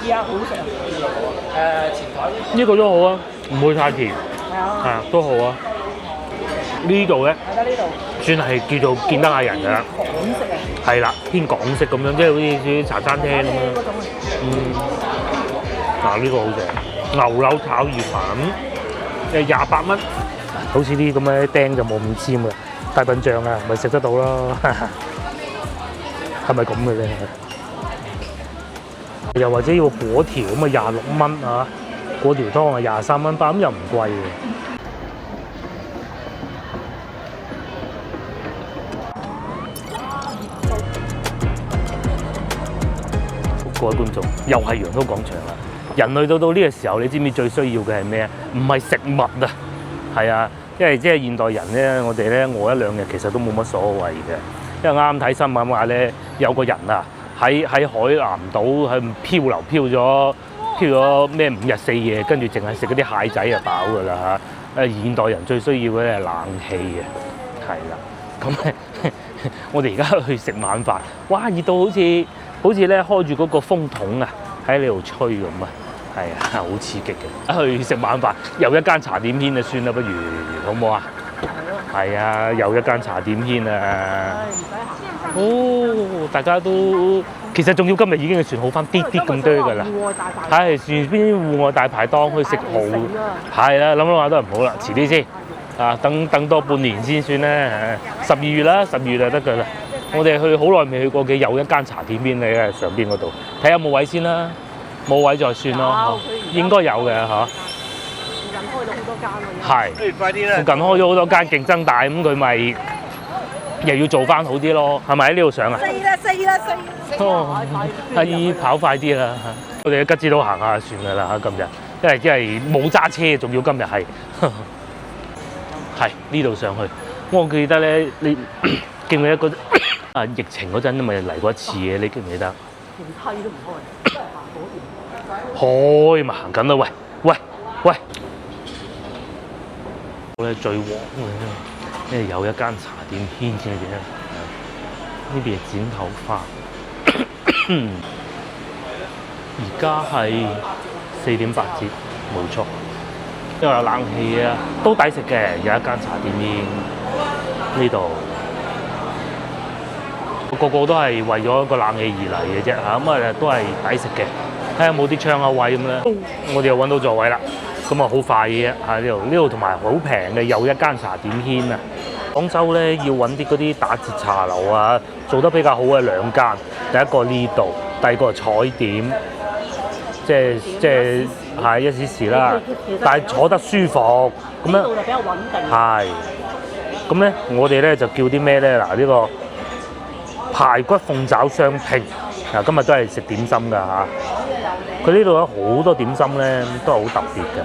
試下好食啊！前台呢個都好啊，唔會太甜。係啊，係啊，都好啊。呢度咧，係得呢度算係叫做見得下人㗎啦。港式啊，係啦，偏港式咁樣，即係好似啲茶餐廳咁樣。嗰種嗱呢個好正，牛柳炒意粉，28蚊。好似啲咁嘅釘就冇咁尖㗎，大笨象啊，咪食得到咯。係咪咁嘅咧？又或者要果條咁啊，26蚊啊，果條湯啊23蚊包，咁又唔貴嘅。各位觀眾，又係羊都廣場啦！人類到呢個時候，你知唔知最需要嘅係咩啊？唔係食物啊，係啊，因為即係現代人咧，我哋咧餓一兩日其實都冇乜所謂嘅。因為啱啱睇新聞話咧，有個人啊喺海南島係漂流漂咗咩5日4夜，跟住淨係食嗰啲蟹仔就飽㗎啦嚇。現代人最需要嘅係冷氣嘅，係啦。咁我哋而家去食晚飯，哇！熱到好似咧開住嗰個風筒啊，喺你度吹咁啊，係啊，好刺激嘅。去食晚飯，又一間茶點軒就算啦，不如好唔好啊？係啊，又一間茶點軒啊！哦，大家都其實仲要今日已經算好翻啲咁多㗎啦。係船邊戶外大排檔去食蠔，係啦，諗下都係唔好啦，遲啲先啊，等多半年先算啦。12月啦，12月就得㗎啦。我哋去好耐未去過嘅又一間茶點軒喺上邊嗰度，睇下有冇位先啦，冇位再算咯，應該有嘅嚇。附近開咗好多間喎。係。快啲啦！附近開咗好多間，競爭大，咁佢咪又要做翻好啲咯？係咪喺呢度上啊？4啦！哦，阿姨跑快啲啦！我哋喺吉之島行下算㗎啦嚇，今日，因為冇揸車，仲要今日係呢度上去。我記得咧，你記唔記得嗰疫情嗰陣咪嚟過一次嘅？你記唔記得？連梯都唔開，真係行嗰邊。開咪行緊啦！喂！我哋最旺嘅，因為有一間茶點軒嘅啫。呢邊係剪頭髮，而家係4.8折，冇錯。因為有冷氣啊，都抵食嘅。有一間茶點軒呢度。個個都係為咗個冷氣而嚟嘅啫嚇，咁啊都係抵食嘅。睇下冇啲窗口位咁咧，我哋又揾到座位啦。咁啊好快嘅嚇呢度同埋好平嘅，又一間茶點軒啊！廣州咧要揾啲嗰啲打折茶樓啊，做得比較好嘅2間，第一個呢度，第二個係彩點，即係一時時啦，但係坐得舒服咁樣。呢度就比較穩定。係。咁咧，我哋咧就叫啲咩咧？嗱呢個排骨鳳爪雙拼，嗱今日都係食點心㗎嚇。佢呢度有好多點心咧，都係好特別嘅。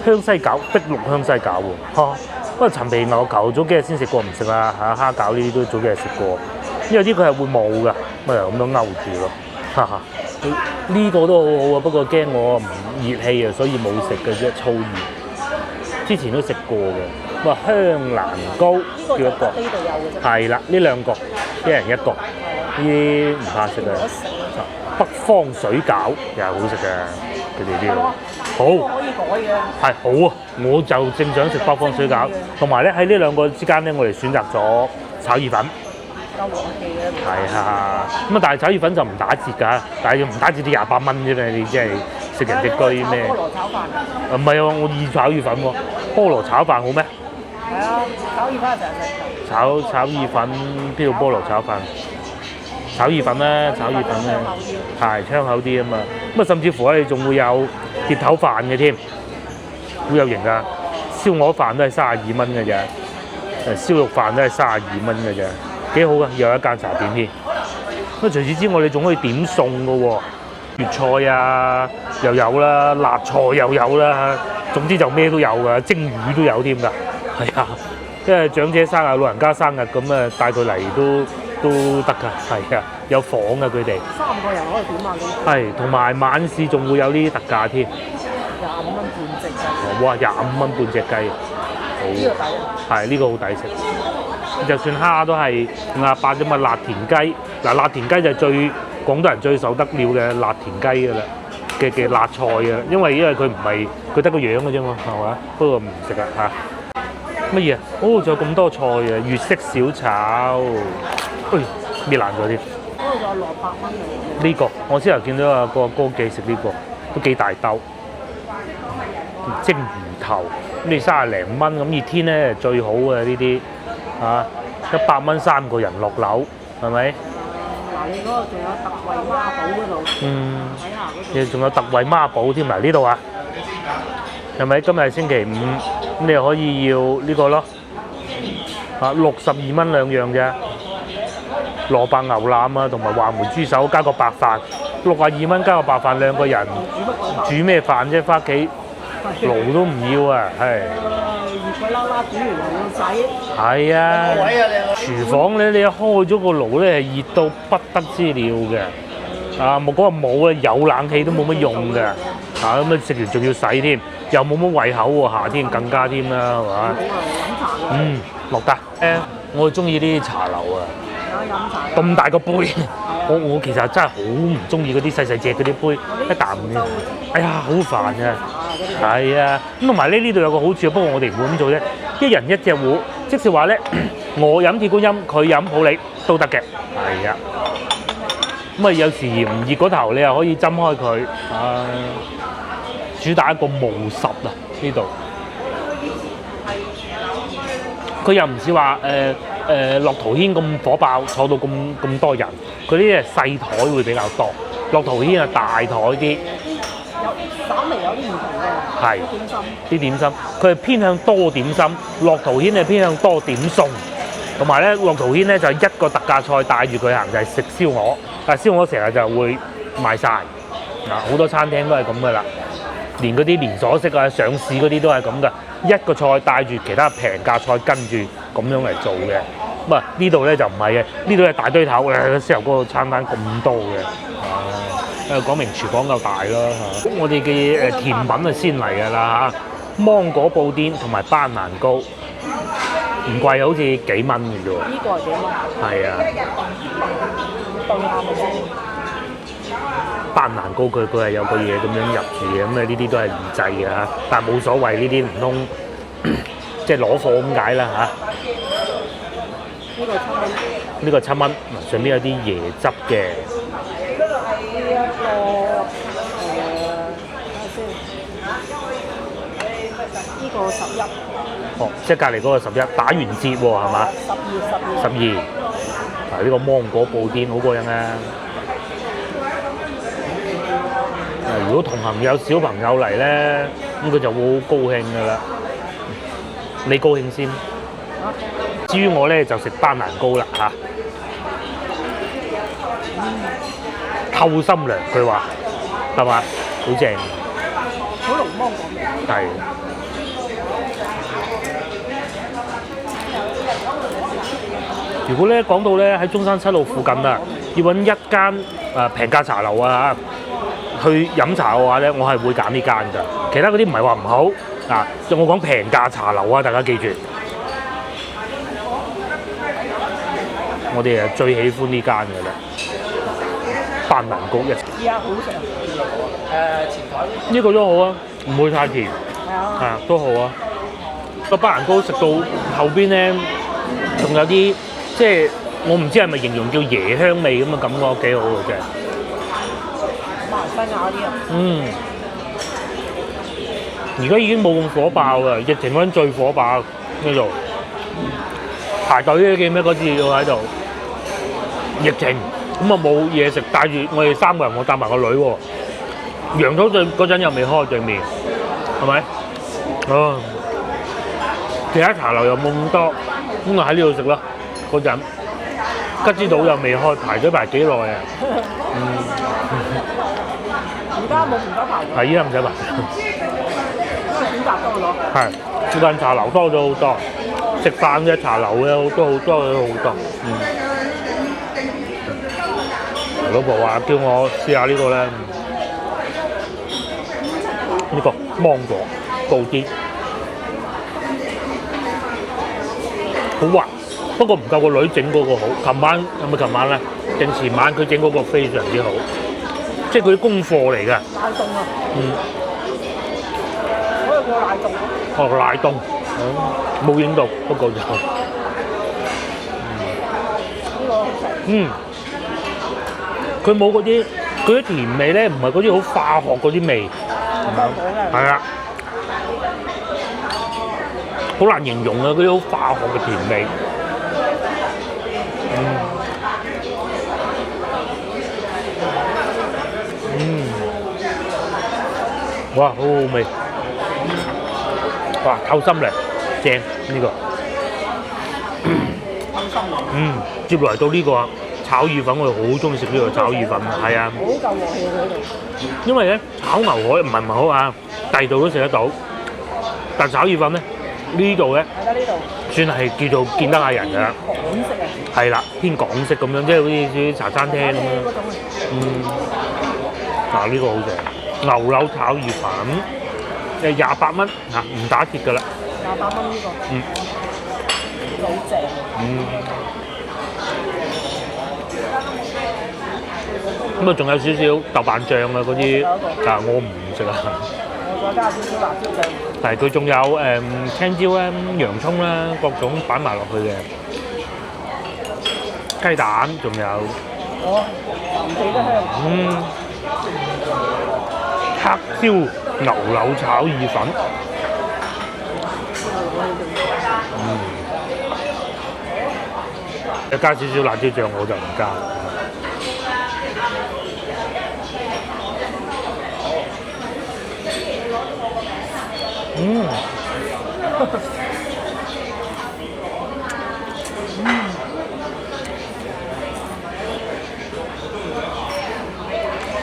香西餃，碧綠香西餃喎，嚇。不過陳皮牛球早幾日先食過，唔食啦嚇。蝦餃呢啲都早幾日食過，因為呢個係會冇㗎，咪咁樣勾住咯。哈哈，呢個都好好啊，不過驚我唔熱氣啊，所以冇食嘅啫，燥熱。之前都食過嘅。哇，香蘭糕叫一個，呢度有嘅啫。係啦，呢2個，一人1個，呢啲唔怕食嘅。北方水餃又係好食嘅，佢哋呢度好可以改嘅。係好啊，我就正想食北方水餃，同埋咧喺呢2個之間咧，我哋選擇咗炒意粉。夠和氣嘅。係啊，咁啊，但係炒意粉就唔打折㗎，但係唔打折啲28蚊啫嘛，你即係食人隻居咩？菠蘿炒飯。唔係啊，我意炒意粉喎，菠蘿炒飯好咩？係啊，炒意粉成日食。炒意粉邊度菠蘿炒飯？炒意粉啦，炒意粉啦，係窗口啲啊嘛。咁啊，甚至乎咧，仲會有碟頭飯嘅添，好有型㗎。燒鵝飯都係32蚊嘅啫，燒肉飯都係32蚊嘅啫，幾好㗎。又有一間茶點添。咁啊，除此之外，你仲可以點餸㗎喎，粵菜啊又有啦，辣菜又有啦，總之就咩都有㗎，蒸魚都有添㗎。係啊，因為長者生日、老人家生日咁啊，帶佢嚟都得㗎，係啊，有房㗎佢哋。3個人可以點啊？係，同埋晚市仲會有呢啲特價添。25蚊半隻雞。哇！25蚊半隻雞，好。呢個抵。係呢個好抵食。就算蝦都係58啫嘛，辣田雞。嗱，辣田雞就係廣東人最受得了嘅辣田雞㗎啦。嘅辣菜啊，因為佢唔係佢得個樣嘅啫嘛，係嘛？不過唔食啦嚇。乜嘢啊？哦，仲有咁多菜啊！粵式小炒，搣爛咗啲。嗰度仲有600蚊嘅。呢個我先頭見到啊個哥記食呢個都幾大兜，蒸魚頭咁你30零蚊咁熱天咧最好嘅呢啲嚇，100蚊3個人落樓係咪？嗱，你嗰度仲有特惠孖寶嗰度，睇下嗰度。你仲有特惠孖寶添嗱呢度啊，係咪？今日係星期5，咁你可以要呢個咯，啊62蚊2樣啫。蘿蔔牛腩啊，同埋話梅豬手加個白飯，62蚊加個白飯2個人，煮咩飯啫？翻屋企爐都唔要啊，係。熱鬼啦啦煮完又要洗。係啊，廚房咧，你一開咗個爐咧，係熱到不得之了嘅。啊，冇講話冇啊，有冷氣都冇乜用嘅。啊，咁啊食完仲要洗添，又冇乜胃口喎，夏天更加添啦，係嘛？落得。我中意呢啲茶樓啊。咁大個杯，我其實真係好唔中意嗰啲細細隻嗰啲杯，一啖嘅，哎呀好煩啊！係啊，咁同埋呢度有個好處，不過我哋唔會咁做啫，一人一隻壺，即是話咧，我飲鐵觀音，佢飲普洱都得嘅，係啊。咁啊有時唔熱嗰頭，你又可以斟開佢，主打一個無實啊呢度，佢又唔似話樂陶軒咁火爆，坐到咁多人，佢呢啲係細台會比較多。樂陶軒係大台啲，稍微有啲唔同嘅。係點心。啲點心，佢係偏向多點心，樂陶軒係偏向多點餸。同埋咧，樂陶軒咧就係一個特價菜帶住佢行，就係食燒鵝。但係燒鵝成日就會賣晒，好多餐廳都係咁噶啦，連嗰啲連鎖式啊、上市嗰啲都係咁噶。一個菜帶住其他平價菜跟住咁樣嚟做嘅。咁啊呢度咧就唔係嘅，呢度係大堆頭嘅，燒牛嗰個餐單咁多嘅，講明廚房夠大啦嚇。我哋嘅甜品啊先嚟㗎啦嚇，芒果布甸同埋班蘭糕，唔貴，好似幾蚊嘅啫喎。呢個係幾蚊？係啊。對下咪先。班蘭糕佢係有個嘢咁樣入住嘅，咁啊呢啲都係預製嘅嚇，但係冇所謂，呢啲唔通即係攞貨咁解啦嚇。呢個7蚊，上邊有啲椰汁嘅。呢個11。哦，即係隔離嗰個11，打完折喎係嘛？12。呢個芒果布甸好過癮啊！如果同行有小朋友嚟咧，咁佢就會好高興噶啦。你高興先。至於我咧就食班蘭糕啦嚇，透心涼佢話，係嘛？好正。好濃芒果味。係。如果咧講到咧喺中山7路附近啊，要揾一間平價茶樓啊去飲茶嘅話咧，我係會揀呢間㗎。其他嗰啲唔係話唔好啊，我講平價茶樓啊，大家記住。我哋係最喜歡呢間嘅啦，班蘭糕一。依家好食啊！前台呢個都好啊，唔會太甜。係啊，都好啊。個班蘭糕食到後邊咧，仲有啲即係我唔知係咪形容叫椰香味咁嘅感覺，幾好嘅啫。馬來西亞嗰啲啊。而家已經冇咁火爆啦，疫情嗰陣最火爆呢度。排隊嘅記唔記得嗰次我喺度？疫情咁啊冇嘢食，帶住我哋3個人，我帶埋個女喎。洋葱對嗰陣又未開對面，係咪？其他茶樓又冇咁多，咁啊喺呢度食咯。嗰陣吉之島又未開，排隊排幾耐啊？而家冇唔使排隊。係依家唔使排。因為選擇多咗。係，附近茶樓多咗好多。食飯嘅茶樓嘅好多好多。老婆話叫我試下呢個咧，呢個芒果布甸，好滑，不過唔夠個女整嗰個好。琴晚係咪琴晚咧？定前晚佢整嗰個非常之好。即係佢啲功課嚟嘅。奶凍啊！嗯，嗰個叫奶凍。哦，奶凍，冇影到，不過就呢個好食。嗯，佢冇嗰啲甜味咧，唔係嗰啲好化學嗰啲味。係啊，好難形容啊！嗰啲好化學嘅甜味。哇，好好味！哇，透心涼，正呢個。透心涼。接落嚟到呢個炒意粉，我哋好中意食呢個炒意粉，係啊。好夠鑊氣喺度。因為咧炒牛河唔係唔好啊，第二度都食得到，但炒意粉咧呢度咧，算係叫做見得下人㗎啦。港式啊。係啦，偏港式咁樣，即係好似啲茶餐廳咁樣。嗱呢個好正。牛柳炒意粉，28蚊嚇，唔打折㗎啦。28蚊呢個。好正。咁啊，仲有少少豆瓣醬啊嗰啲，但係我唔食啊。我再加少少辣椒醬。但係佢仲有青椒啦、洋葱啦，各種擺埋落去嘅。雞蛋仲有。哦，唔記得香。黑椒牛柳炒意粉，加少少辣椒醬我就唔加。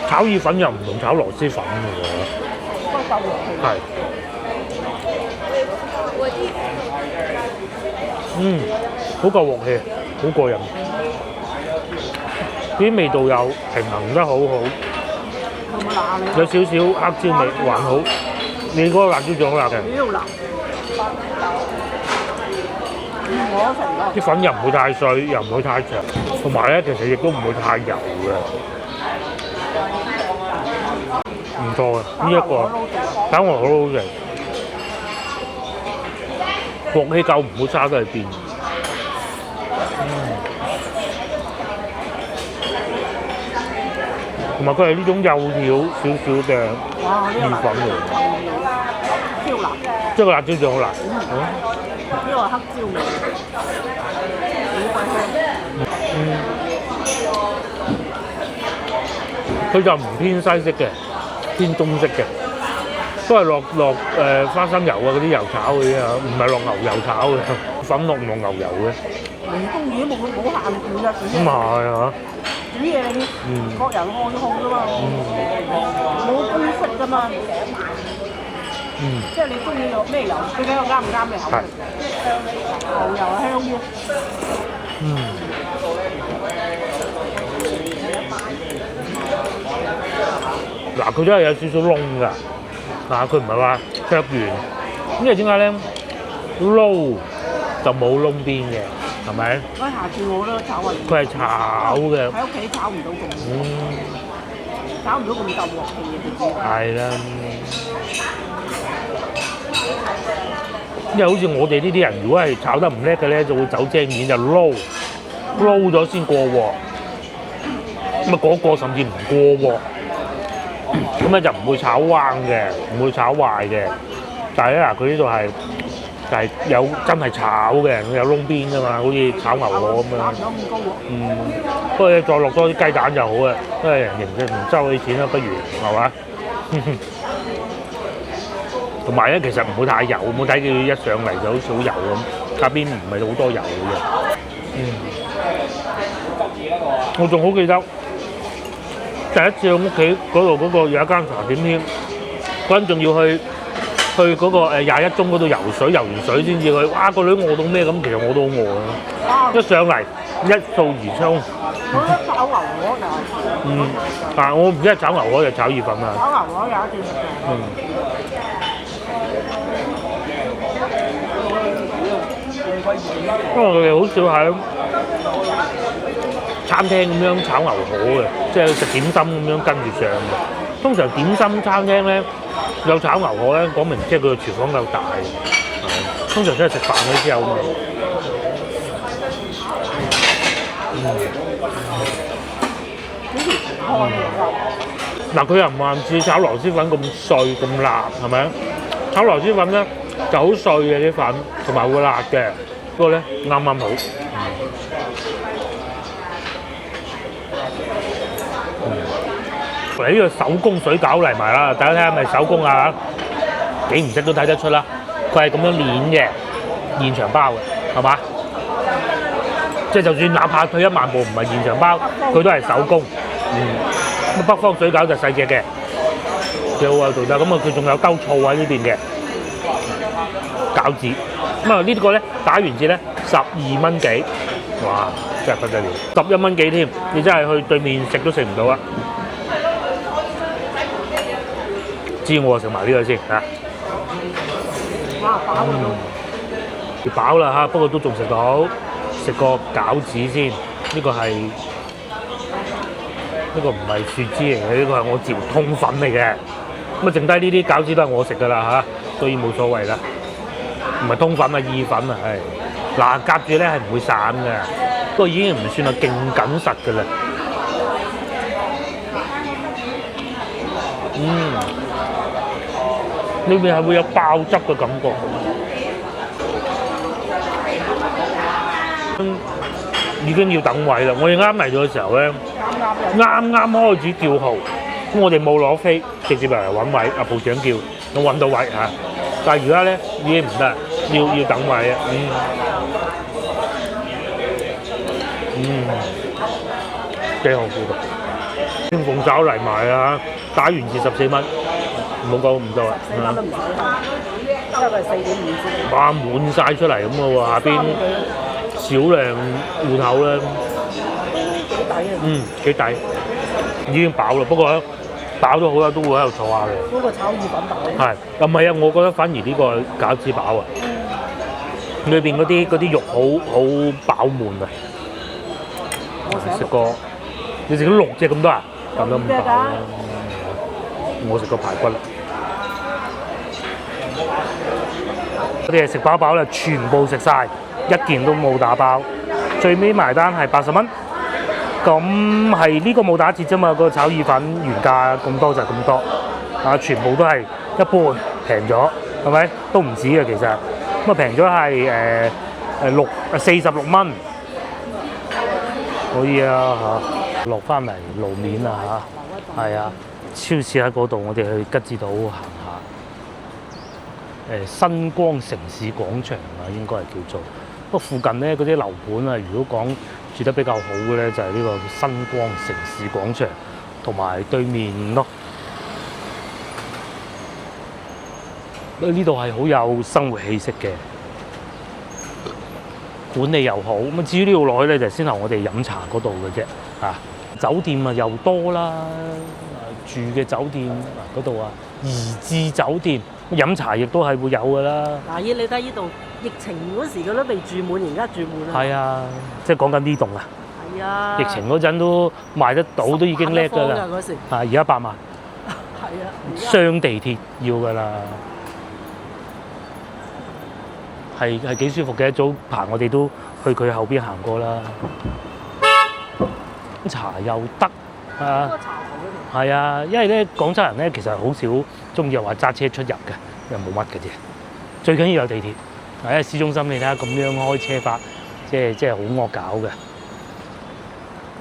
炒意粉又唔同炒螺絲粉嘅喎，係，好夠鑊氣，好過癮，啲味道又平衡得好好，有少少黑椒味還好，你嗰個辣椒醬好辣嘅，啲粉又唔會太碎，又唔會太長，同埋咧其實亦都唔會太油嘅。唔錯嘅，呢一個炒牛河好好食，鑊氣夠唔會差得去邊。同埋佢係呢種幼條少少嘅意粉嚟，超辣，即係個辣椒醬好辣。呢個係黑椒味，佢就唔偏西式嘅。偏中式嘅，都係落花生油啊嗰啲油炒嘅啫，唔係落牛油炒嘅，粉落唔落牛油嘅。人工嘢冇限住㗎，咁係嚇。煮嘢你各人看控㗎嘛，冇公式㗎嘛。即係你中意落咩油，最緊要啱唔啱你口味。牛油係香啲。嗱，佢都係有少少窿㗎，嗱，佢唔係話剁完，因為點解咧？撈就冇窿邊嘅，係咪？下次我都炒雲。佢係炒嘅。喺屋企炒唔到咁。炒唔到咁夠鑊氣嘅自己。係啦。因為好似我哋呢啲人，如果係炒得唔叻嘅咧，就會走正面就撈咗先過鑊，咁啊嗰個甚至唔過鑊。咁咧就唔會炒彎嘅，唔會炒壞嘅。但係咧嗱，佢呢度係就係有真係炒嘅，有窿邊㗎嘛，好似炒牛河咁樣。不過再落多啲雞蛋就好啊，因為人哋唔收你錢啦，不如係嘛？同埋咧，其實唔會太油，冇睇佢一上嚟就好似好油咁，下邊唔係好多油嘅。我仲好記得。第一次去屋企嗰度嗰個有一間茶點添，嗰陣仲要去嗰個21中嗰度游水，游完水先至去。哇！個女餓到咩咁？其實我都好餓啊！一上嚟一掃而空。我覺得炒牛河就係。我唔知係炒牛河定炒意粉啊。炒牛河有一段食。因為佢哋好少喺餐廳咁樣炒牛河嘅，即係食點心咁樣跟住上嘅。通常點心餐廳咧有炒牛河咧，講明即係佢個廚房夠大。通常都係食飯嗰啲先有味。嗱，佢又唔話似炒螺絲粉咁碎咁辣，係咪？炒螺絲粉咧就好碎嘅啲粉，同埋會辣嘅。不過咧啱啱好。嚟呢個手工水餃嚟埋啦，大家睇下係咪手工啊？幾唔識都睇得出啦。佢係咁樣攣嘅，現場包嘅，係嘛？即係就算哪怕退一萬步唔係現場包，佢都係手工。咁北方水餃就細隻嘅，幾好啊做得。咁啊佢仲有兜醋喺呢邊嘅餃子。咁啊呢個咧打完折咧12蚊幾，哇！真係不得了，11蚊幾添，你真係去對面食都食唔到啊！知我食埋呢個先嚇。飽啦嚇，不過都仲食到，食個餃子先。呢個係唔係雪枝嚟嘅，呢個係我嚼通粉嚟嘅。咁啊，剩低呢啲餃子都係我食噶啦嚇，所以冇所謂啦。唔係通粉啊，意粉啊，係嗱夾住咧係唔會散嘅，不過已經唔算係勁緊實嘅啦。裏面係會有爆汁嘅感覺。已經要等位啦！我哋啱嚟到嘅時候咧，啱開始叫號，咁我哋冇攞飛，直接嚟揾位。阿部長叫我揾到位嚇，但係而家咧已經唔得，要等位啊！幾好估㗎！天鳳爪嚟埋啊！打完至14蚊，唔好講咁多啦。14蚊都唔使，因為佢係4.5折。哇！滿晒出嚟咁嘅喎，下邊。少量戶口咧，幾抵啊！幾抵，已經飽啦。不過飽咗好多都會喺度坐下嘅。嗰個炒意粉飽。係，唔係啊？我覺得反而呢個餃子飽啊！裏邊嗰啲肉好飽滿啊！食過，你食咗6隻咁多啊？咁都唔飽啦。我食過排骨啦。我哋係食飽飽啦，全部食晒。一件都冇打包，最尾埋單係80蚊，咁係呢個冇打折啫嘛，個炒意粉原價咁多就咁多，啊全部都係一半平咗，係咪？都唔止嘅其實，咁啊平咗係46蚊，可以啊嚇，落翻嚟路面啊嚇，係啊，超市喺嗰度，我哋去吉之島行下，新光城市廣場啊，應該係叫做。不過附近咧嗰啲樓盤啊，如果講住得比較好嘅咧，就係呢個新光城市廣場同埋對面咯。呢度係好有生活氣息嘅，管理又好。咁至於呢度落去咧，就先頭我哋飲茶嗰度嘅啫。啊，酒店啊又多啦，住嘅酒店嗰度啊，怡致酒店飲茶亦都係會有㗎啦。嗱，你睇呢度。疫情嗰時佢都未住滿，而家住滿啦。係啊，即係講緊呢棟啊。係啊。疫情嗰陣都賣得到，都已經叻㗎啦。嗰時。啊，而家8萬。係啊。雙地鐵要㗎啦。係幾舒服嘅，早排我哋都去佢後邊行過啦。茶又得啊。係啊，因為咧廣州人咧其實好少中意又話揸車出入嘅，又冇乜嘅啫。最緊要有地鐵。喺市中心你睇下咁樣開車法，即係好惡搞嘅。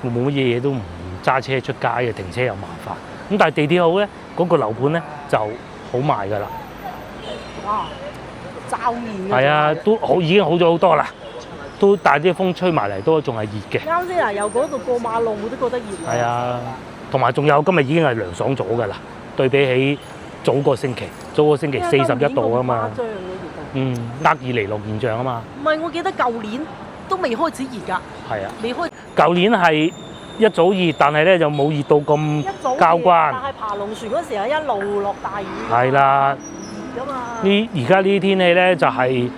冇乜嘢都唔揸車出街嘅，停車又麻煩。咁但係地鐵好咧，嗰個樓盤咧就好賣㗎啦。哇！驟熱係啊，都好已經好咗好多啦。都但係啲風吹埋嚟都仲係熱嘅。啱先啊，由嗰度過馬路我都覺得熱。係啊，同埋仲有今日已經係涼爽咗㗎啦，對比起早個星期41度啊嘛。厄爾尼諾現象啊嘛。唔係，我記得舊年都未開始熱㗎。係啊。未開。舊年係一早熱，但係咧就冇熱到咁交關。但係爬龍船嗰時係一路落大雨。係啦。熱㗎嘛。而家呢啲天氣咧就係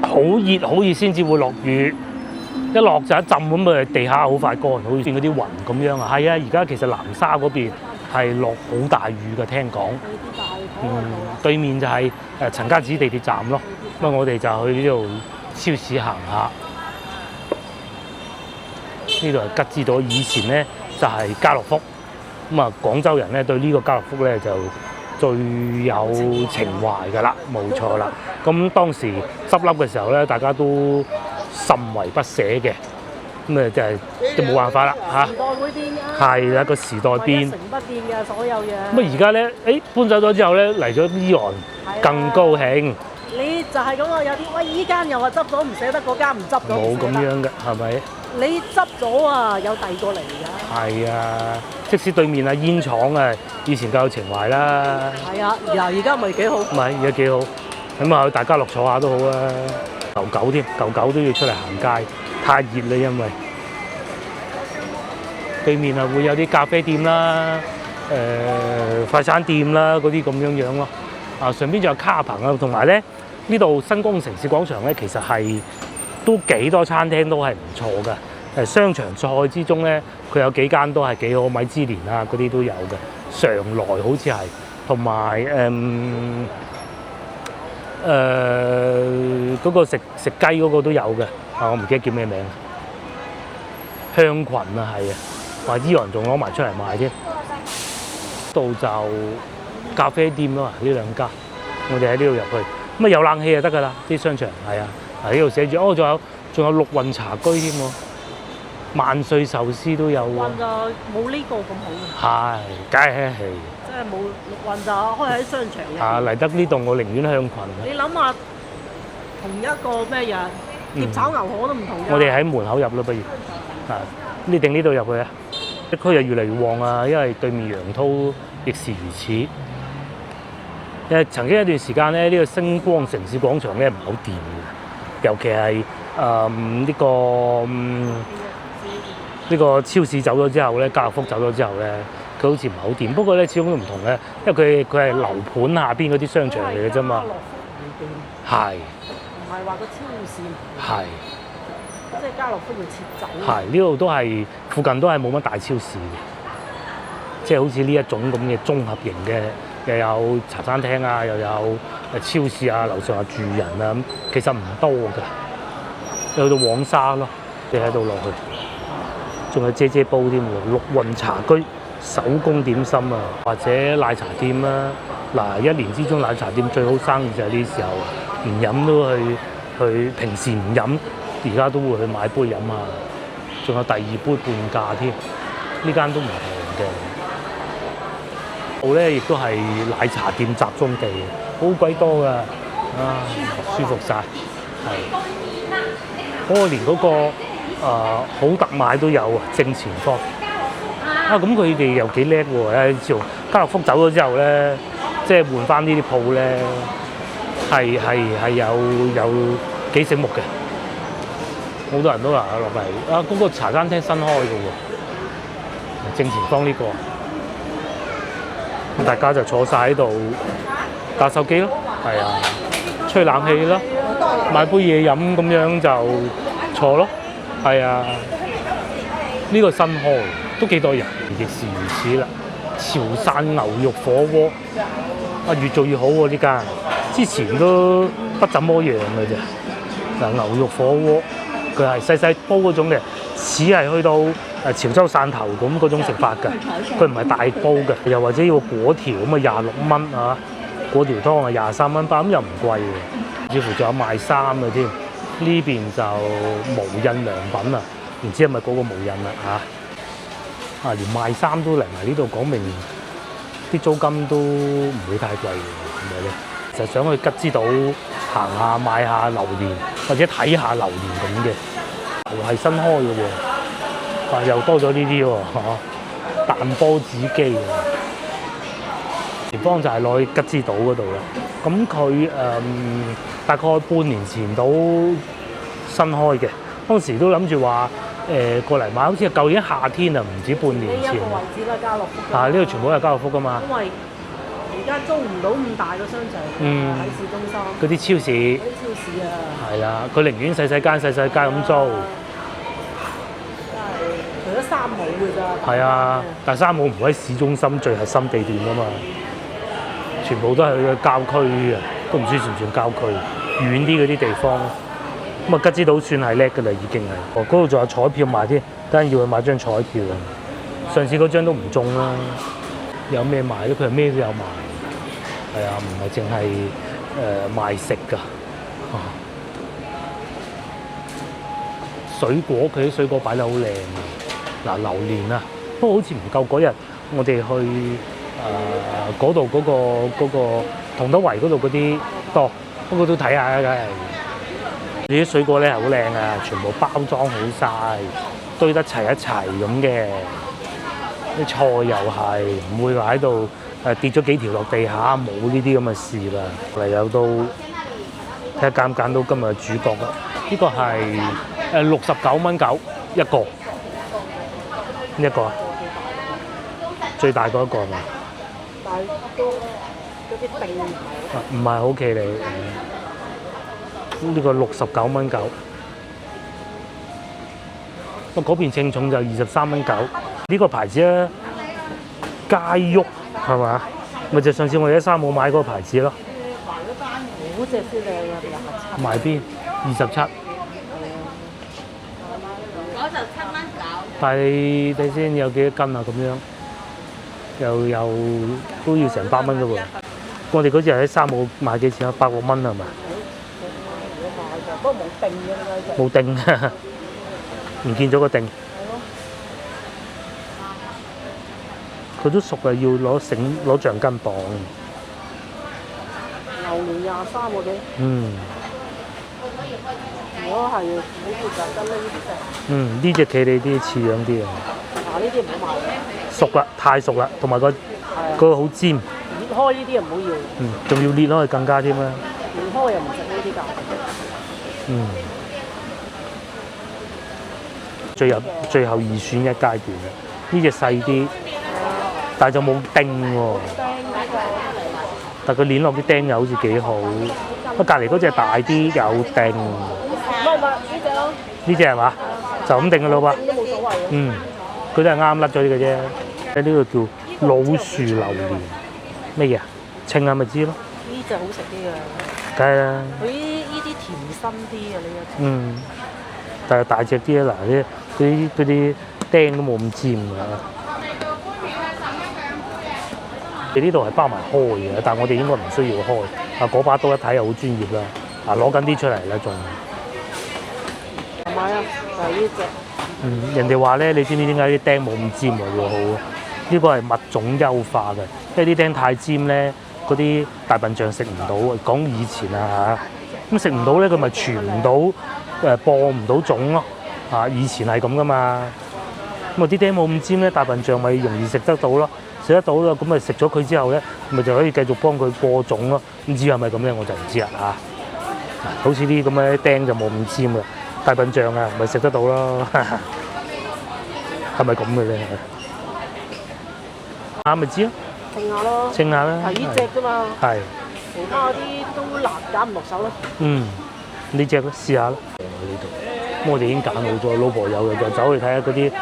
好熱先至會落雨，一落就一浸咁啊，地下好快乾，好似嗰啲雲咁樣啊。係啊，而家其實南沙嗰邊係落好大雨嘅，聽講。對面就係陳家祠地鐵站咯。咁啊，我哋就去呢度超市行下。呢度係吉之島，以前咧就係家樂福。咁啊，廣州人咧對呢個家樂福咧就最有情懷㗎啦，冇錯啦。咁當時執笠嘅時候咧，大家都甚為不捨嘅。咁啊，就冇辦法啦嚇。時代會變㗎。係啦，個時代變。一成不變嘅所有嘢。咁而家咧，搬走咗之後咧，嚟咗伊昂，更高興。你就係咁啊！有啲喂，依間又話執咗，唔捨得嗰間唔執咗。冇咁樣嘅，係咪？你執咗啊，有第二個嚟㗎。係啊，即使對面啊煙廠啊，以前夠有情懷啦。係啊，而家咪幾好。唔係，而家幾好。咁啊，大家樂坐下都好啊。狗狗添，狗狗都要出嚟行街，太熱啦，因為對面啊會有啲咖啡店啦、快餐店啦嗰啲咁樣咯。啊，上邊仲有卡棚啊，同埋咧呢度新光城市廣場咧，其實係都幾多餐廳都係唔錯嘅。商場菜之中咧，佢有幾間都係幾好，米芝蓮啊嗰啲都有嘅。常來好似係，同埋嗰個食雞嗰個都有嘅。啊，我唔記得叫咩名。香群啊，係啊，話伊昂仲攞埋出嚟賣添。度就咖啡店咯，呢兩家，我哋喺呢度入去，咁啊有冷氣就得㗎啦，啲商場係啊，喺呢度寫住，仲有陸運茶居添喎，萬歲壽司都有喎。陸運就冇呢個咁好嘅。係，梗係。即係冇陸運就開喺商場嘅。啊，嚟得呢度我寧願香群。你諗下，同一個咩嘢碟炒牛河都唔同嘅。我哋喺門口入咯，不如啊，你定呢度入去啊？一區就越嚟越旺啊，因為對面楊濤亦是如此。因為曾經一段時間咧，呢個星光城市廣場咧唔係好掂嘅，尤其係呢個超市走咗之後咧，家樂福走咗之後咧，佢好似唔係好掂。不過咧，始終都唔同嘅，因為佢係樓盤下邊嗰啲商場嚟嘅啫嘛。係。唔係話個超市。係。即係家樂福要撤走。係，呢度都係附近都係冇乜大超市嘅，即係好似呢一種咁嘅綜合型嘅。又有茶餐廳啊，又有超市啊，樓上啊住人啊，咁其實唔多㗎。去到黃沙咯，你喺度落去，仲有姐煲添喎，陸運茶居手工點心啊，或者奶茶店啦。嗱，一年之中奶茶店最好生意就係呢時候，唔飲都去平時唔飲，而家都會去買杯飲啊。仲有第二杯半價添，呢間都唔平嘅。度咧亦都係奶茶店集中地，好鬼多㗎，啊舒服晒。係。嗰個連嗰個好特賣都有啊，正前方。啊，咁佢哋又幾叻喎！自從家樂福走咗之後咧，即係換翻呢啲鋪咧，係有幾醒目嘅。好多人都話落嚟啊，嗰個茶餐廳新開嘅喎，正前方呢個。大家就坐晒喺度打手機咯，係啊，吹冷氣咯，買杯嘢飲咁樣就坐咯，係啊。呢個新開都幾多人，亦是如此啦。潮汕牛肉火鍋啊，越做越好喎呢間，之前都不怎麼樣嘅啫。嗱，牛肉火鍋佢係細細煲嗰種嘅，似係去到潮州汕頭咁嗰種食法㗎，佢唔係大煲嘅，又或者要果條咁啊26蚊啊，果條湯啊23蚊包，咁又唔貴嘅，似乎仲有賣衫嘅添。呢邊就無印良品啊，唔知係咪嗰個無印啦嚇？啊，連賣衫都嚟埋呢度，講明啲租金都唔會太貴嘅，係咪咧？就想去吉之島行下買下榴蓮，或者睇下榴蓮咁嘅，又係新開嘅喎。啊！又多咗呢啲喎，彈波子機啊！前方就係落去吉之島嗰度啦。咁佢大概半年前到新開嘅，當時都諗住話過嚟買，好似係舊年夏天啊，唔止半年前。呢一個位置都係家樂福。啊！呢度全部都係家樂福㗎嘛。因為而家租唔到咁大個商場，喺市中心。嗰啲超市。嗰啲超市啊。係啊，佢寧願細間咁租。三冇㗎咋。係啊，但係三冇唔喺市中心最核心地段㗎嘛，全部都係去郊區嘅，都唔知算唔算郊區，遠啲嗰啲地方。咁啊，吉之島算係叻㗎啦，已經係。哦，嗰度仲有彩票賣添，等陣要去買張彩票啊！上次嗰張都唔中啦。有咩賣咧？佢係咩都有賣。係啊，唔係淨係賣食㗎。水果佢啲水果擺得好靚啊！嗱，榴蓮啊，不過好似唔夠嗰日我哋去嗰度嗰個同德圍嗰度嗰啲多，不過都睇下啦，梗係。你啲水果咧係好靚啊，全部包裝好晒，堆得齊一齊咁嘅。啲菜又係唔會話喺度跌咗幾條落地下，冇呢啲咁嘅事啦。嚟有到睇下揀唔揀到今日嘅主角啦。呢個係69.9一個，一個啊，最大嗰一個係咪？但係都嗰啲定唔係好企理。呢個69.9，不過嗰邊稱重就23.9。呢個牌子咧，佳旭係嘛？咪就上次我哋喺三冇買嗰個牌子咯。嗰隻先靚啊，27。埋邊27。嗰就7.9。但係你睇先有幾多斤啊？咁樣又都要成100蚊㗎喎。我哋嗰次喺三冇買幾錢啊？100蚊係咪？不過冇定嘅，冇定，唔見咗個定。佢都熟啊，要攞繩攞橡筋綁。榴蓮23嗰啲。嗯。如果係好似就得呢隻。嗯，呢隻企理啲似樣啲啊。嗱，呢啲唔好買嘅。熟啦，太熟啦，同埋嗰個好尖。裂開呢啲又唔好要。嗯，仲要裂開更加添啦。裂開又唔食呢啲㗎。嗯。最後二選一階段啦，呢隻細啲，但係就冇釘喎。但佢攣落啲釘又好似幾好。不過隔離嗰隻大啲有釘。呢隻咯。呢隻係嘛？就咁定㗎咯噃。都冇所謂。嗯，佢都係啱甩咗呢個啫。呢個叫老樹榴蓮，咩嘢啊？稱下咪知咯。呢隻好食啲啊！梗係啦。佢呢啲甜心啲啊，呢一隻。嗯，但係大隻啲啊！嗱，嗰啲釘都冇咁尖㗎。你呢度係包埋開嘅，但係我哋應該唔需要開。啊，嗰把刀一睇又好專業啦。啊，攞緊啲出嚟啦，仲。唔係啊，就係呢隻。嗯，人哋話咧，你知唔知點解啲釘冇咁尖喎？會好？呢個係物種優化嘅，因為啲釘太尖咧，嗰啲大笨象食唔到。講以前啊嚇，咁食唔到咧，佢咪傳唔到播唔到種咯。啊，以前係咁噶嘛。咁啊啲釘冇咁尖咧，大笨象咪容易食得到咯。食得到啦，咁咪食咗佢之後咧，咪就可以繼續幫佢播種咯。唔知係咪咁咧，我就唔知啦嚇。好似啲咁嘅釘就冇咁尖嘅，大笨象啊，咪食得到咯。係咪咁嘅咧？啱咪知咯。稱下咯。稱下啦。係呢隻啫嘛。係。其他嗰啲都難揀唔落手咯。嗯，呢隻試下啦。呢度，咁我哋已經揀好咗，老婆有嘅就走去睇下嗰啲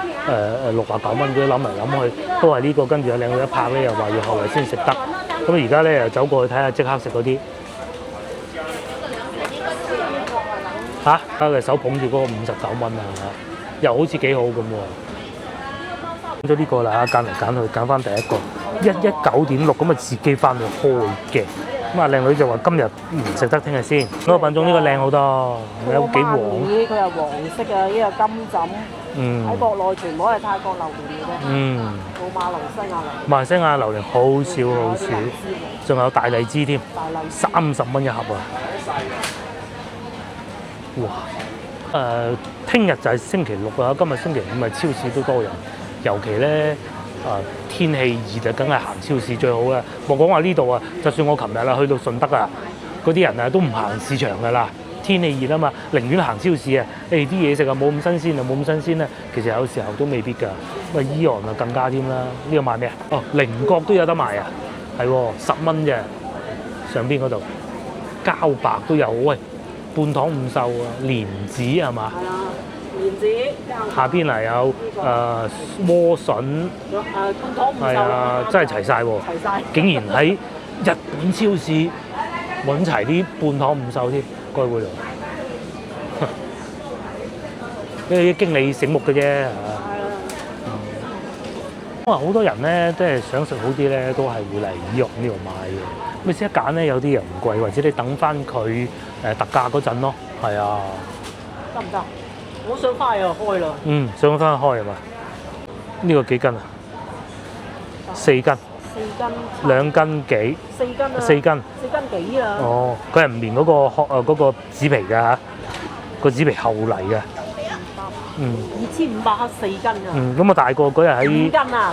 69蚊嗰啲，諗嚟諗去都係呢個，跟住有靚女一拍咧，又話要後嚟先食得。咁而家咧又走過去睇下即刻食嗰啲。嚇！佢手捧住嗰個59蚊啊，又好似幾好咁喎。揀咗呢個啦，揀嚟揀去揀翻第一個119.6，咁啊自己翻去開嘅。咁啊靚女就話今日唔食得，聽日先。嗰個品種呢個靚好多，有幾黃。佢係黃色啊，呢個金枕。嗯。喺國內全部係泰國榴蓮嘅啫。嗯。冇馬來西亞榴蓮。馬來西亞榴蓮好少好少，仲有大荔枝添，30蚊一盒啊！哇！聽日就係星期六啊，今日星期五咪超市都多人，尤其咧天氣熱就梗係行超市最好啦。莫講話呢度啊，就算我琴日啦去到順德啊，嗰啲人啊都唔行市場噶啦，天氣熱啊嘛，寧願行超市啊。啲嘢食啊冇咁新鮮啊，冇咁新鮮啊，其實有時候都未必㗎。咁啊伊昂啊更加添啦。呢個賣咩啊？哦，菱角都有得賣啊，係喎，10蚊啫，上邊嗰度膠白都有喂。半糖五秀啊，蓮子係嘛？係啊，蓮子，下邊嚟有萵筍，半糖五係啊，真係齊晒喎！齊晒，竟然喺日本超市揾齊啲半糖五秀添，該會度。因為啲經理醒目嘅啫嚇。因為好多人咧，即係想食好啲咧，都係會嚟魚肉呢度買嘅。咁你先一揀咧，有啲又唔貴，或者你等翻佢特價嗰陣咯。係啊，得唔得？我想翻又開啦。想翻去開係嘛？呢個幾斤啊？4斤。4斤。2斤幾？4斤啊。4斤。4斤幾啊？哦，佢係唔連嗰個紙皮㗎嚇，個紙皮後嚟嘅。2500克4斤啊！咁啊大個嗰日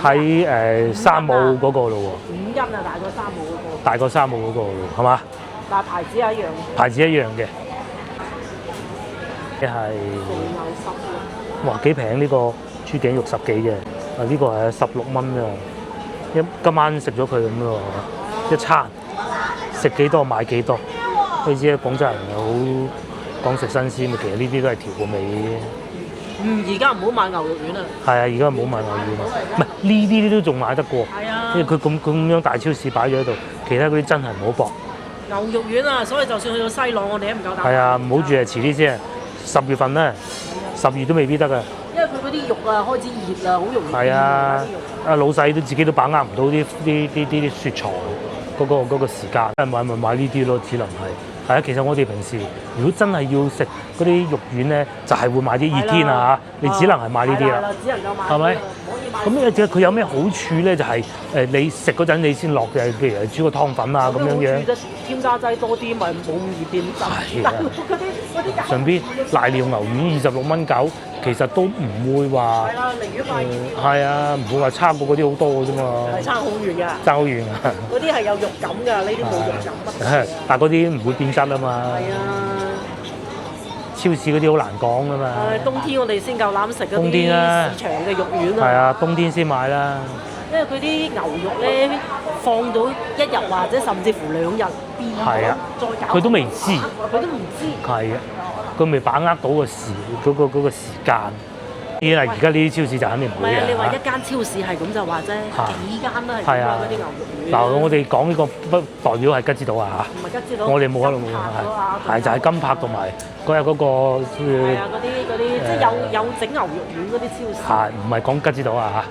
喺山姆嗰個咯喎。5斤啊，大過山姆嗰個。大過山姆嗰個咯，係嘛？但係牌子係一樣。牌子一樣嘅。即係。哇！幾平呢個豬頸肉10幾嘅，呢個係16蚊啊！今晚食咗佢咁咯，一餐食幾多買幾多。你知啊，廣州人好講食新鮮嘅，其實呢啲都係調個味嘅。而家唔好買牛肉丸啊！係啊，而家唔好買牛肉丸，唔係呢啲都仲買得過。係啊，因為佢咁樣大超市擺咗喺度，其他嗰啲真係唔好搏。牛肉丸啊，所以就算去到西朗，我哋都唔夠膽。係啊，唔好住啊，遲啲先，10月份咧，10月都未必得㗎。因為佢嗰啲肉啊開始熱啊，好容易。係啊，老細都自己都把握唔到啲雪藏嗰個時間，買呢啲咯，只能係。係啊，其實我哋平時如果真係要食嗰啲肉丸咧，就係會買啲熱天啊嚇，你只能係買呢啲啦，只能夠買，係咪？咁佢有咩好處咧？就係你食嗰陣你先落嘅，譬如煮個湯粉啊咁樣樣。添加劑多啲，咪冇咁易變質。係啊，嗰啲上邊瀨尿牛丸26蚊9，其實都唔會話。係啊，寧願買熱。係啊，唔會話差過嗰啲好多嘅啫嘛。係差好遠㗎。爭好遠啊！嗰啲係有肉感㗎，呢啲冇肉感。但係嗰啲唔會變質啊嘛。係啊。超市嗰啲好難講㗎嘛。冬天我哋先夠膽食嗰啲市場嘅肉丸啊。係啊，冬天先買啦。因為佢啲牛肉咧放到1日或者甚至乎2日變咗，再搞佢都未知，佢都唔知。係啊，佢未把握到個嗰個時間。而家呢啲超市就肯定唔會嘅。唔係啊，你話一間超市係咁就話啫，幾間都係咁啊嗰啲牛肉丸。嗱，我哋講呢個不代表係吉之島啊嚇。唔係吉之島。我哋冇可能會係就係金柏同埋嗰日嗰個。係啊，嗰啲即係有整牛肉丸嗰啲超市。係唔係講吉之島啊嚇？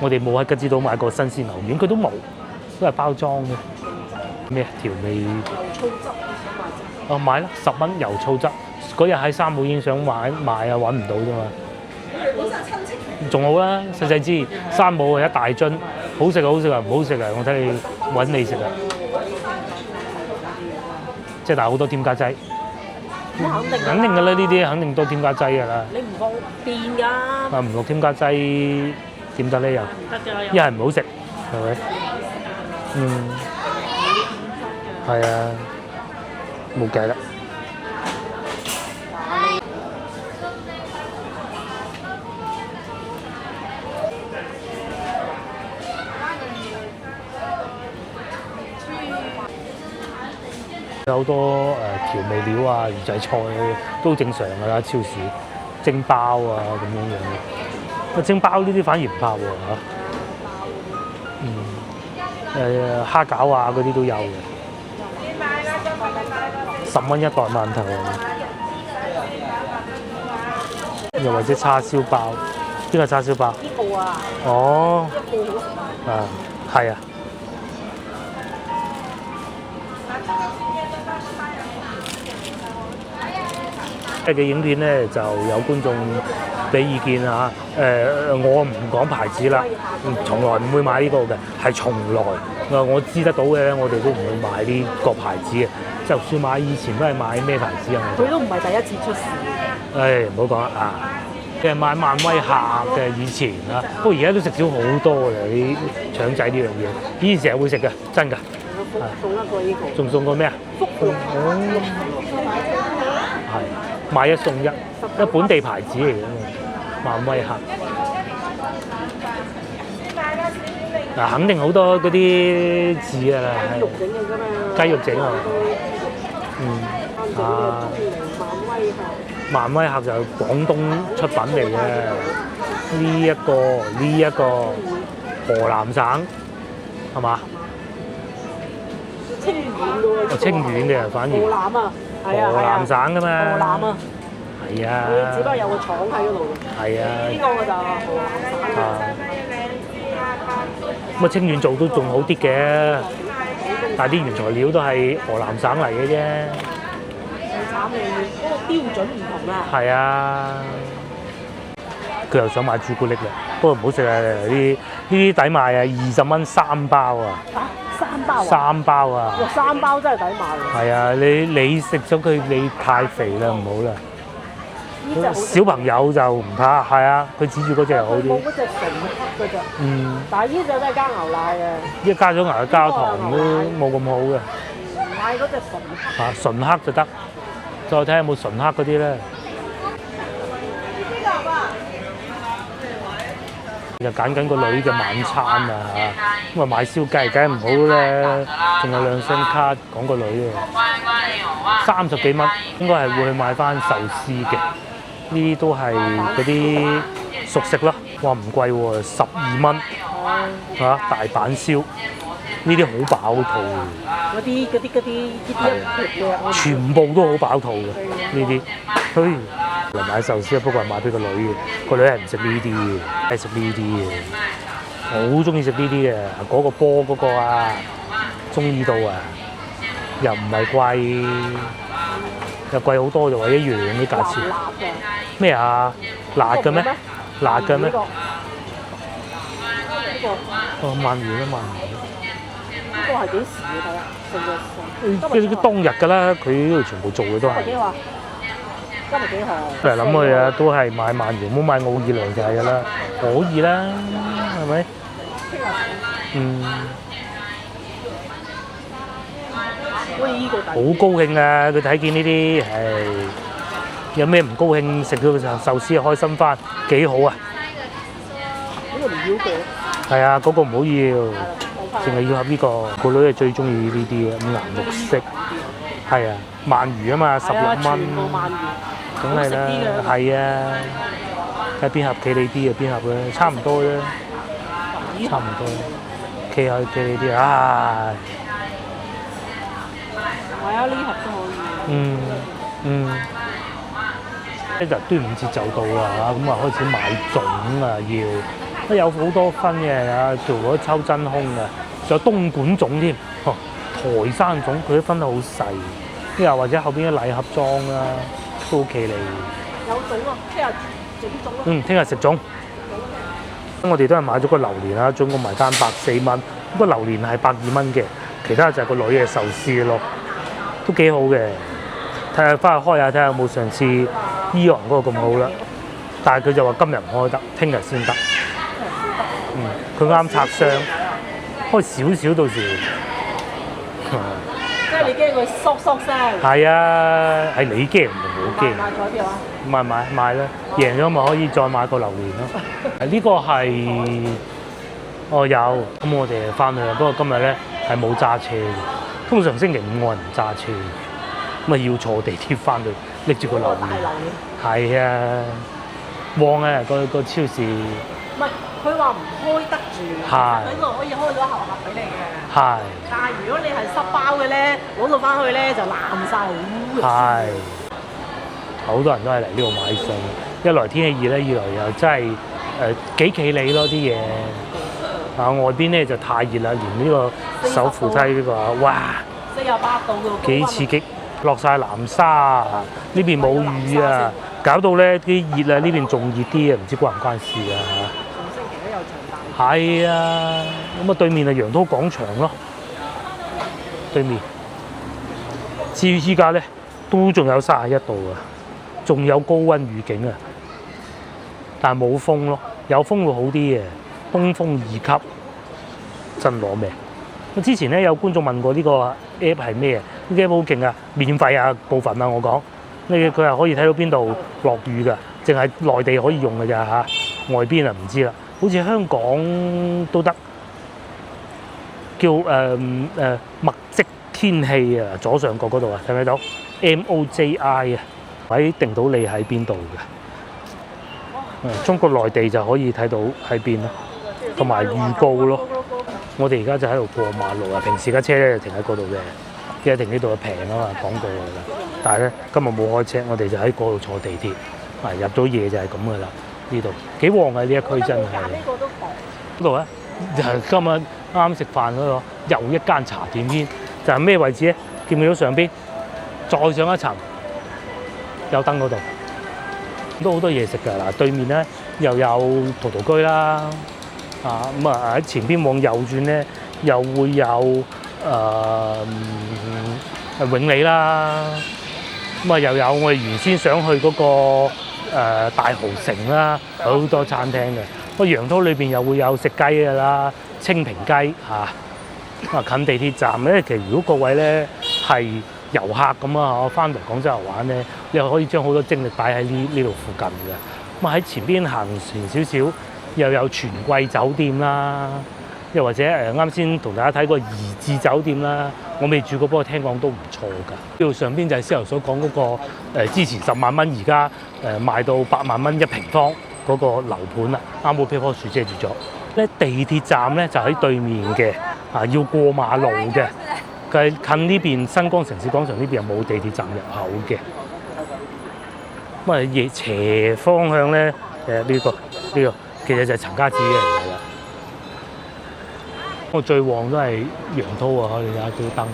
我哋冇喺吉之島買過新鮮牛丸，佢都冇，都係包裝嘅。咩調味？油醋汁，你想買？買啦，10蚊油醋汁。嗰日喺山姆已經想買啊，揾唔到啫嘛。本身親戚。仲好啦，細細支，山姆係一大樽，好食啊，好食啊，唔好食啊，我睇你揾你食啊。即係但係好多添加劑。肯定㗎啦，呢啲肯定多添加劑㗎啦。你唔放變㗎？啊，唔落添加劑。點得咧又？一係唔好食，係咪？係啊，冇計啦。有好多調味料啊、預製菜都正常㗎啦，超市蒸包啊咁樣樣。蒸包呢啲反而唔怕喎嚇。蝦餃啊嗰啲都有嘅。10蚊一袋饅頭。又或者叉燒包，邊個叉燒包？呢個啊。哦。呢個好食。啊，係啊。嘅影片咧就有觀眾俾意見啊，我唔講牌子啦，從來唔會買呢個嘅，係從來我知得到嘅，我哋都唔會買呢個牌子嘅，就算買以前都係買咩牌子啊？佢都唔係第一次出事。唔好講啦啊！嘅買萬威客嘅以前啊，不過而家都食少好多㗎啦，啲腸仔呢樣嘢，以前成日會食嘅，真㗎。送一個呢個。仲送個咩啊？福龍。係。買1送1，因為本地牌子嚟嘅嘛，萬威客。嗱，肯定好多嗰啲字㗎啦。雞肉整嘅啫嘛。雞肉整啊。萬威客。漫威客就係廣東出品嚟嘅。呢一個河南省係嘛？清遠嘅喎。清遠嘅反而。河南啊，係啊，河南省㗎嘛。河南啊。係啊。佢只不過有個廠喺嗰度。係啊。呢個就河南省。咁啊，清遠做都仲好啲嘅，但係啲原材料都係河南省嚟嘅啫。最慘嘅嗰個標準唔同啊。係啊。佢又想買朱古力啦，不過唔好食啊！呢啲抵買啊，20蚊3包啊！嚇，3包啊！3包啊！哇，3包真係抵買喎！係啊，你食咗佢，你太肥啦，唔好啦。小朋友就唔怕，係啊，佢指住嗰隻又好啲。冇嗰隻純黑嗰隻。嗯。但係呢隻都係加牛奶嘅。一加咗牛奶加糖都冇咁好嘅。買嗰隻純黑。嚇，純黑就得。再睇下有冇純黑嗰啲咧。就揀緊個女嘅晚餐啊嚇，咁啊買燒雞梗係唔好啦，仲有2張卡講個女啊，30幾蚊，應該係會去買翻壽司嘅，呢啲都係嗰啲熟食咯，哇唔貴喎，12蚊嚇大阪燒，呢啲好飽肚嘅，嗰啲全部都好飽肚嘅呢啲，嘿。嚟買壽司，不過係買俾個女嘅，個女係唔食呢啲嘅，係食呢啲嘅，好中意食呢啲嘅。嗰個波嗰個啊，中意到啊，又唔係貴，又貴好多就話一樣啲價錢。咩啊？辣嘅咩？辣嘅咩？哦，鰻魚啊鰻魚。呢個係幾時嘅睇下？佢當日㗎啦，佢呢度全部做嘅都係。今日幾號？嚟諗去啊，都係買鰻魚，唔好買奧爾良就係㗎啦，可以啦，係咪？嗯。好高興啊！佢睇見呢啲，有咩唔高興？食到壽司開心翻，幾好啊！呢個唔要嘅。係啊，嗰個唔好要，淨係要合呢個。個女係最中意呢啲嘅，五顏六色。係啊，鰻魚啊嘛，16蚊。全部鰻魚。梗係啦，係啊，睇邊盒企理啲啊，邊盒咧，差唔多啫，差唔多，企下企理啲，唉。係啊，呢盒都可以。一日端午節就到啦嚇，咁啊開始買粽啊要，都有好多分嘅嚇，做咗抽真空嘅，仲有東莞粽添，台山粽佢都分得好細，又或者後邊啲禮盒裝啦。都 OK 嚟，有粽啊！聽日整粽咯。聽日食粽。我哋都係買咗個榴蓮啦，總共埋單104蚊。咁個榴蓮係120蚊嘅，其他就係個女嘅壽司咯，都幾好嘅。睇下翻去開下睇下有冇上次伊昂嗰個咁好啦。但係佢就話今日唔開得，聽日先得。佢啱拆箱，開少少到時。即係你驚佢嗦聲。係啊，係你驚唔係我驚。買咗啲啊？買啦，贏咗咪可以再買個榴蓮咯。呢個係有，咁我哋翻去啦。不過今日咧係冇揸車嘅，通常星期五我係唔揸車，咁啊要坐地鐵翻去拎住個榴蓮。係啊，旺啊個超市。唔係，佢話唔開得住，佢呢度可以開咗盒俾你嘅。係。但係如果你係濕包嘅咧，攞到翻去咧就爛晒。係。好多人都係嚟呢度買餸，一來天氣熱咧，二來又真係幾企理咯啲嘢。外邊咧就太熱啦，連呢個手扶梯呢個哇，48度嘅幾刺激，落晒南沙啊！呢邊冇雨啊，搞到咧啲熱啊，呢邊仲熱啲啊，唔知關唔關事啊嚇？上星期都有長大。係啊，咁啊對面係楊濤廣場咯，對面。至於依家咧，都仲有31度啊！仲有高溫預警啊，但係冇風咯，有風會好啲嘅，東風2級，真攞命！咁之前咧有觀眾問過呢個 app 係咩啊？呢個 app 好勁啊，免費啊部分啊我講，佢係可以睇到邊度落雨㗎，淨係內地可以用㗎咋嚇，外邊啊唔知啦，好似香港都得，叫墨跡天氣啊，左上角嗰度啊，睇唔睇到 MOJI 啊？位定到你喺邊度嘅。中國內地就可以睇到喺邊咯，同埋預告咯。我哋而家就喺度過馬路啊，平時架車咧就停喺嗰度嘅，因為停呢度平啊嘛，講過㗎啦。但係咧今日冇開車，我哋就喺嗰度坐地鐵，入咗夜就係咁㗎啦。呢度幾旺啊！呢一區真係。嗰度咧就係今日啱食飯嗰個又一間茶點添，就係咩位置咧？見唔見到上邊？再上一層有燈嗰度。都好多嘢食㗎嗱，對面咧又有陶陶居啦，咁啊喺前邊往右轉咧又會有永利啦，咁啊又有我哋原先想去嗰個大豪城啦，好多餐廳嘅。個羊濤裏邊又會有食雞㗎啦，清平雞啊近地鐵站咧。其實如果各位咧係遊客咁啊，我翻嚟廣州遊玩咧，你又可以將好多精力擺喺呢度附近嘅。咁喺前邊行前少少，又有全季酒店啦，又或者啱先同大家睇過怡致酒店啦，我未住過，不過聽講都唔錯㗎。呢度上邊就係司徒所講嗰個之前10萬蚊，而家賣到8萬蚊1平方嗰個樓盤啦，啱好俾棵樹遮住咗。咧地鐵站咧就喺對面嘅，要過馬路嘅。近呢邊新光城市廣場呢邊又冇地鐵站入口嘅，咁啊斜方向咧呢個其實就係陳家祠嘅嚟㗎啦。我最旺都係楊濤啊，你睇下啲燈。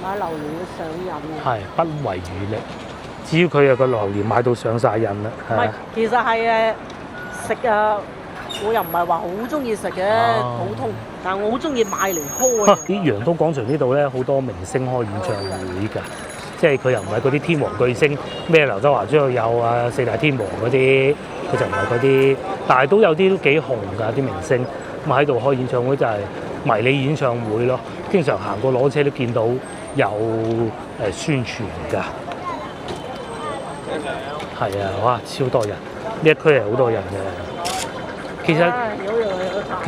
買榴蓮嘅上癮。係不遺餘力，只要佢有個榴蓮買到上晒癮啦。唔係，其實係食啊。我又唔係話好中意食嘅，普通，但係我好中意買嚟開。啲楊濤廣場呢度咧，好多明星開演唱會㗎，即係佢又唔係嗰啲天王巨星，咩劉德華之後有啊四大天王嗰啲，佢就唔係嗰啲，但係都有啲都幾紅㗎啲明星，咁喺度開演唱會就係迷你演唱會咯，經常行過攞車都見到有宣傳㗎。係啊，哇，超多人，呢一區係好多人嘅。其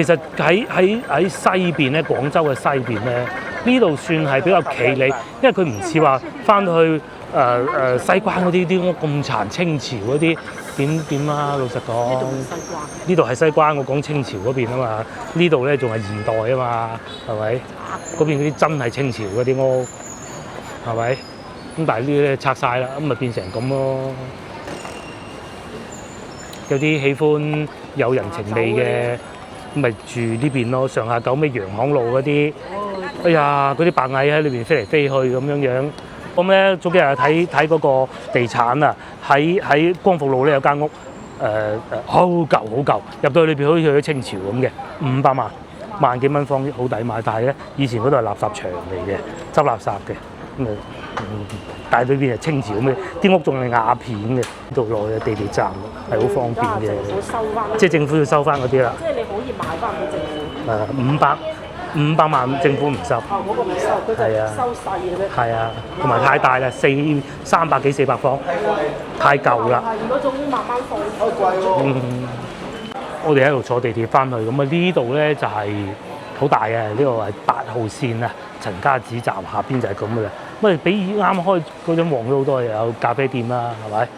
實喺西邊咧，廣州嘅西邊咧，呢度算係比較企理，因為佢唔似話翻到去西關嗰啲屋咁殘，清朝嗰啲點啊？老實講，呢度係西關，我講清朝嗰邊啊嘛，呢度咧仲係現代啊嘛，係咪？嗰邊嗰啲真係清朝嗰啲屋，係咪？咁但係呢啲咧拆晒啦，咁咪變成咁咯。有啲喜歡有人情味嘅，咪住呢邊咯。上下九咩洋行路嗰啲，哎呀，嗰啲白蟻喺裏邊飛嚟飛去咁樣。咁咧早幾日睇嗰個地產啊，喺光復路咧有間屋，好舊，入到去裏邊好似去咗清朝咁嘅，500萬幾蚊方，好抵買。但係咧以前嗰度係垃圾場嚟嘅，執垃圾嘅。但係裏邊係清朝咁嘅，啲屋仲係瓦片嘅，呢度落去地鐵站係好方便嘅。即係政府要收翻嗰啲啦。即係你可以賣翻俾政府。500萬政府唔收。嗰個唔收，佢就收細嘅啫。係啊，同埋太大啦，300幾400方，太舊啦。係嗰種慢慢放。好貴喎。我哋喺度坐地鐵翻去，咁啊呢度咧就係好大嘅，呢個係8號線啊，陳家祠站下邊就係咁嘅啦。咁啊比啱開嗰陣旺咗好多，又有咖啡店啦，係咪？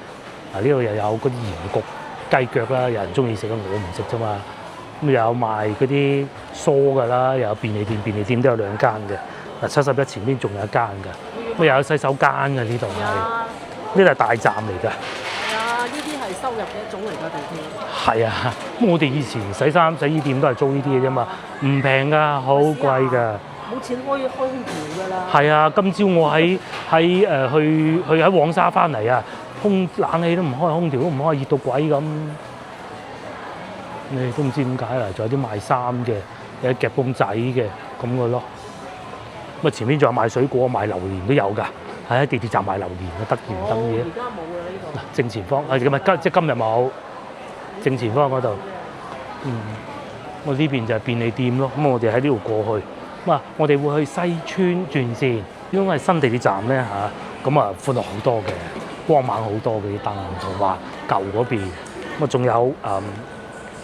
呢度又有嗰啲鹽焗雞腳啦，有人中意食，我唔食啫嘛。咁又有賣嗰啲蔬㗎啦，又有便利店都有2間嘅。71前邊仲有1間㗎。咁又有洗手間㗎，呢度係，呢度係大站嚟㗎。係啊，呢啲係收入嘅一種嚟㗎，地鐵。係啊，咁我哋以前洗衣店都係租呢啲嘅啫嘛，唔平㗎，好貴㗎。冇錢開空調㗎啦。係啊，今朝我去喺黃沙翻嚟啊，冷氣都唔開，空調都唔開，熱到鬼咁。你都唔知點解啦，仲有啲賣衫嘅，有啲夾公仔嘅咁嘅咯。咁啊前面仲有賣水果、賣榴蓮都有㗎。喺地鐵站賣榴蓮啊，得完得嘢。而家冇啦呢度。正前方啊，即係今日冇。正前方嗰度。我呢邊就係便利店咯。咁我哋喺呢度過去。咁啊，我哋會去西村轉線，因為新地鐵站咧嚇，咁啊寬落好多嘅，光猛好多嘅啲燈，同埋舊嗰邊。咁啊仲有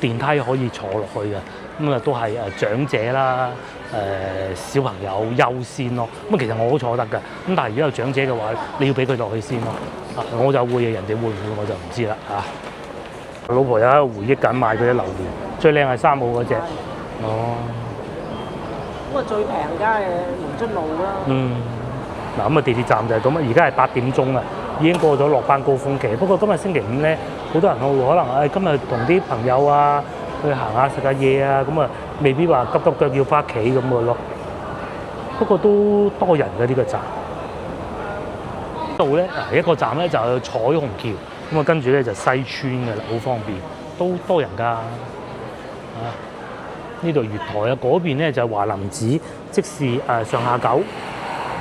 電梯可以坐落去嘅，咁啊都係長者啦、小朋友優先咯。咁其實我好坐得㗎，咁但係如果有長者嘅話，你要俾佢落去先咯。我就會，人哋會唔會我就唔知啦嚇。我老婆又喺度回憶緊買嗰啲榴蓮，最靚係3號嗰隻。哦。咁啊最平梗係連津路啦。嗱咁啊地鐵站就係咁啊，而家係8點鐘啦，已經過咗落班高峰期。不過今日星期5咧，好多人可能今日同啲朋友啊去行下食下嘢啊，咁啊未必話急急腳要翻屋企咁嘅咯。不過都多人嘅呢個站。度咧一個站咧就係彩虹橋，咁啊跟住咧就西村嘅啦，好方便，都多人㗎。呢度月台啊，嗰邊咧就係華林寺，即是上下九。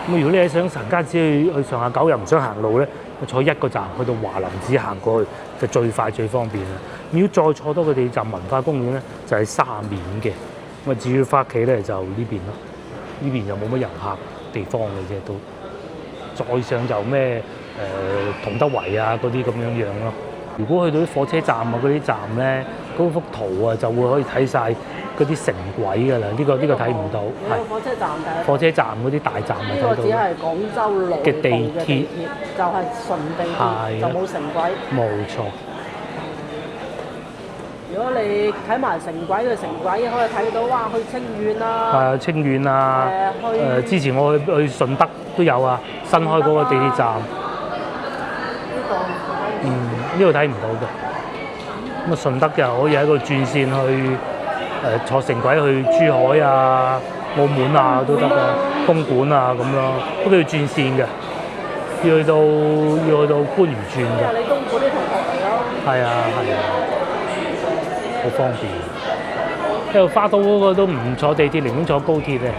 咁如果你係想陳家祠去上下九又唔想行路咧，坐一個站去到華林寺行過去就最快最方便啦。如果再坐多個地鐵站文化公園咧，就係沙面嘅。咁啊至於翻屋企咧就呢邊咯，呢邊又冇乜遊客地方嘅啫都。再上就咩同德圍啊嗰啲咁樣咯。如果去到啲火車站啊嗰啲站咧，嗰幅圖啊就會可以睇晒嗰啲城軌㗎啦。呢個睇唔到。係火車站睇。火車站嗰啲大站咪睇到。呢個只係廣州內部嘅地鐵，就係純地鐵，就冇城軌。冇錯。如果你睇埋城軌嘅城軌，可以睇到哇，去清遠啊。係啊，清遠啊。之前我去順德都有啊，新開嗰個地鐵站。呢度睇唔到嘅。咁啊，順德又可以喺度轉線去坐城軌去珠海啊、澳門啊都得啊，東莞啊咁咯，不過要轉線嘅，要去到番禺轉嘅。你東莞啲同學嚟咯。係啊。好方便，因為花都嗰個都唔坐地鐵，寧願坐高鐵咧。